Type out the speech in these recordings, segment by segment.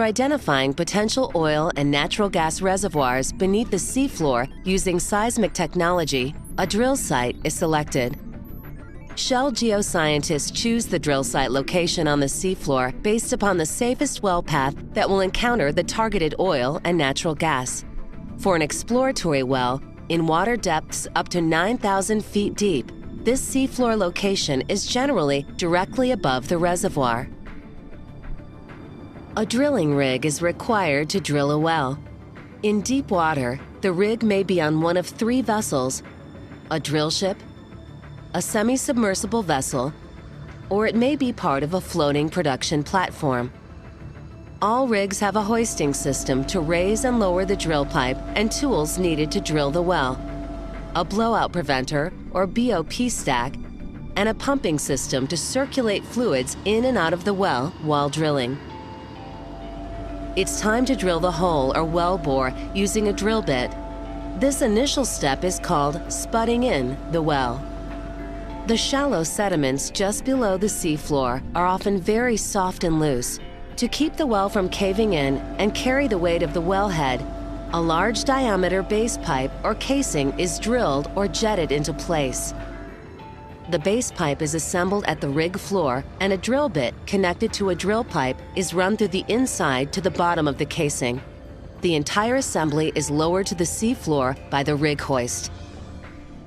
identifying potential oil and natural gas reservoirs beneath the seafloor using seismic technology, a drill site is selected. Shell geoscientists choose the drill site location on the seafloor based upon the safest well path that will encounter the targeted oil and natural gas. For an exploratory well, in water depths up to 9,000 feet deep, this seafloor location is generally directly above the reservoir. A drilling rig is required to drill a well. In deep water, the rig may be on one of 3 vessels: a drill ship, a semi-submersible vessel, or it may be part of a floating production platform. All rigs have a hoisting system to raise and lower the drill pipe and tools needed to drill the well, a blowout preventer or BOP stack, and a pumping system to circulate fluids in and out of the well while drilling. It's time to drill the hole or well bore using a drill bit. This initial step is called spudding in the well. The shallow sediments just below the seafloor are often very soft and loose. To keep the well from caving in and carry the weight of the wellhead, a large diameter base pipe or casing is drilled or jetted into place. The base pipe is assembled at the rig floor, and a drill bit connected to a drill pipe is run through the inside to the bottom of the casing. The entire assembly is lowered to the seafloor by the rig hoist.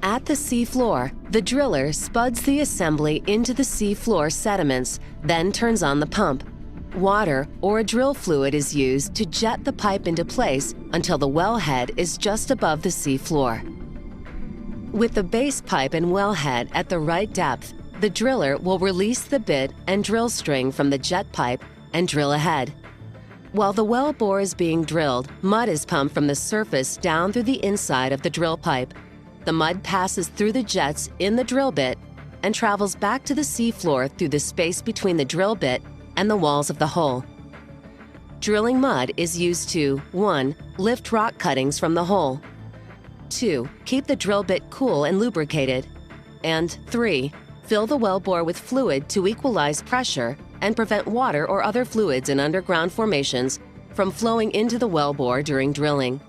At the seafloor, the driller spuds the assembly into the seafloor sediments, then turns on the pump. Water or a drill fluid is used to jet the pipe into place until the wellhead is just above the seafloor. With the base pipe and wellhead at the right depth, the driller will release the bit and drill string from the jet pipe and drill ahead. While the well bore is being drilled, mud is pumped from the surface down through the inside of the drill pipe. The mud passes through the jets in the drill bit and travels back to the seafloor through the space between the drill bit and the walls of the hole. Drilling mud is used to 1. Lift rock cuttings from the hole, 2. Keep the drill bit cool and lubricated, and 3. Fill the well bore with fluid to equalize pressure and prevent water or other fluids in underground formations from flowing into the well bore during drilling.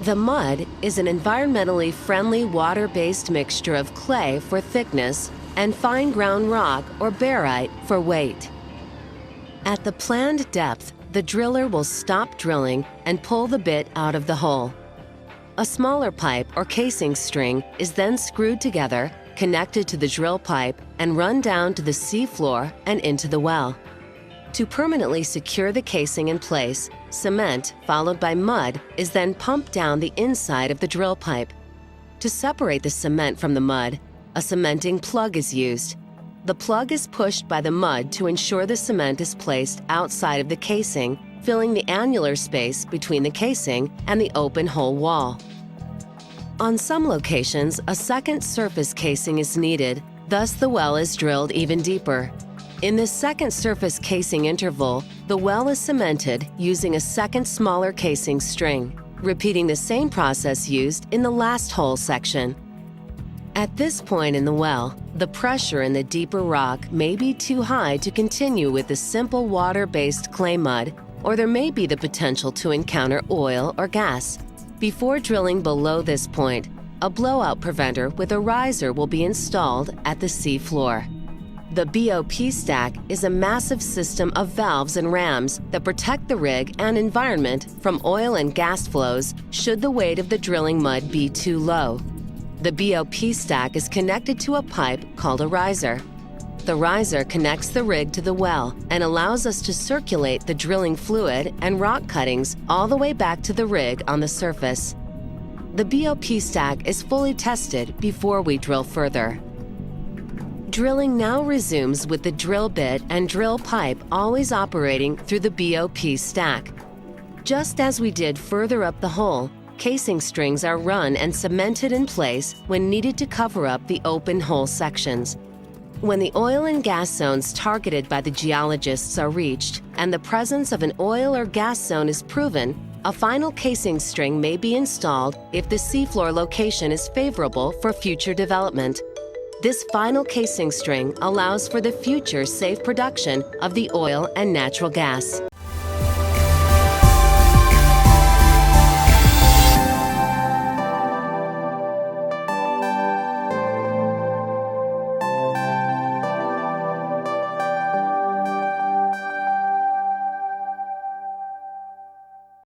The mud is an environmentally friendly water-based mixture of clay for thickness and fine ground rock or barite for weight. At the planned depth, the driller will stop drilling and pull the bit out of the hole. A smaller pipe or casing string is then screwed together, connected to the drill pipe, and run down to the seafloor and into the well. To permanently secure the casing in place, cement, followed by mud, is then pumped down the inside of the drill pipe. To separate the cement from the mud, a cementing plug is used. The plug is pushed by the mud to ensure the cement is placed outside of the casing, filling the annular space between the casing and the open hole wall. On some locations, a second surface casing is needed, thus the well is drilled even deeper. In this second surface casing interval, the well is cemented using a second smaller casing string, repeating the same process used in the last hole section. At this point in the well, the pressure in the deeper rock may be too high to continue with the simple water-based clay mud, or there may be the potential to encounter oil or gas. Before drilling below this point, a blowout preventer with a riser will be installed at the seafloor. The BOP stack is a massive system of valves and rams that protect the rig and environment from oil and gas flows should the weight of the drilling mud be too low. The BOP stack is connected to a pipe called a riser. The riser connects the rig to the well and allows us to circulate the drilling fluid and rock cuttings all the way back to the rig on the surface. The BOP stack is fully tested before we drill further. Drilling now resumes with the drill bit and drill pipe always operating through the BOP stack. Just as we did further up the hole, casing strings are run and cemented in place when needed to cover up the open hole sections. When the oil and gas zones targeted by the geologists are reached and the presence of an oil or gas zone is proven, a final casing string may be installed if the seafloor location is favorable for future development. This final casing string allows for the future safe production of the oil and natural gas.